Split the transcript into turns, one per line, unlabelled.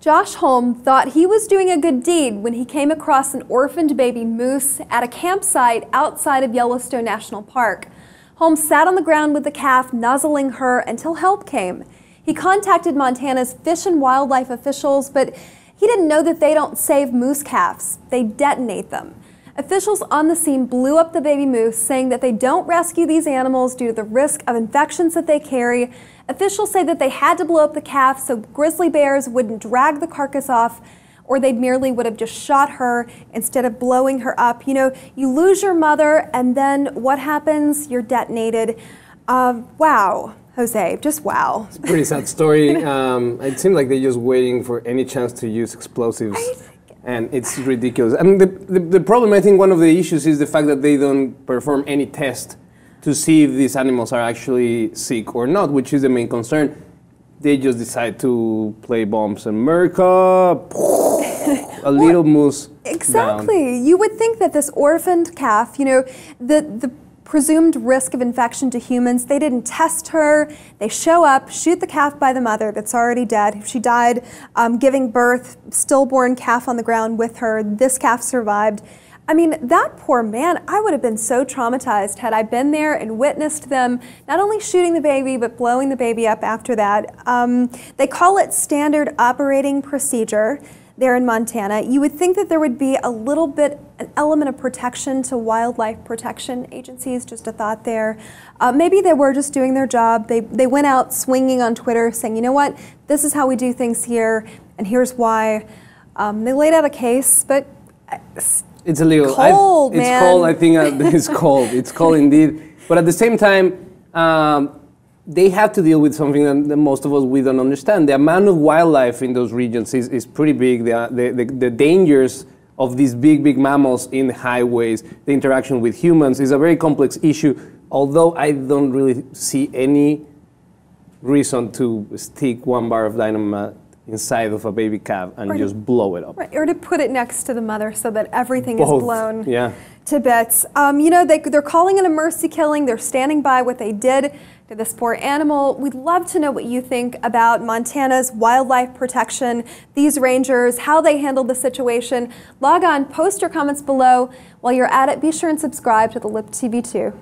Josh Holm thought he was doing a good deed when he came across an orphaned baby moose at a campsite outside of Yellowstone National Park. Holm sat on the ground with the calf, nuzzling her until help came. He contacted Montana's Fish and Wildlife officials, but he didn't know that they don't save moose calves. They detonate them. Officials on the scene blew up the baby moose, saying that they don't rescue these animals due to the risk of infections that they carry. Officials say that they had to blow up the calf so grizzly bears wouldn't drag the carcass off, or they merely would have just shot her instead of blowing her up. You know, you lose your mother, and then what happens? You're detonated. Wow, Jose, just wow.
It's a pretty sad story. It seemed like they're just waiting for any chance to use explosives. And it's ridiculous. I mean, the problem, I think one of the issues is the fact that they don't perform any test to see if these animals are actually sick or not, which is the main concern. They just decide to play bombs. America, a little moose.
Exactly.
Down.
You would think that this orphaned calf, you know, the presumed risk of infection to humans, they didn't test her. They show up, shoot the calf by the mother that's already dead. She died giving birth, stillborn calf on the ground with her. This calf survived. I mean, that poor man, I would have been so traumatized had I been there and witnessed them not only shooting the baby, but blowing the baby up after that. They call it standard operating procedure there in Montana. You would think that there would be a little bit, an element of protection to wildlife protection agencies, just a thought there. Maybe they were just doing their job. They went out swinging on Twitter saying, you know what, this is how we do things here, and here's why. They laid out a case, but
it's illegal.
Cold, man.
It's cold, I think it's cold. It's cold indeed. But at the same time, they have to deal with something that most of us, we don't understand. The amount of wildlife in those regions is pretty big. The dangers of these big mammals in the highways, the interaction with humans is a very complex issue, although I don't really see any reason to stick one bar of dynamite inside of a baby calf and just blow it up.
Right, or to put it next to the mother so that everything is blown to bits. You know, they're calling it a mercy killing. They're standing by what they did to this poor animal. We'd love to know what you think about Montana's wildlife protection, these rangers, how they handled the situation. Log on, post your comments below. While you're at it, be sure and subscribe to the Lip TV 2.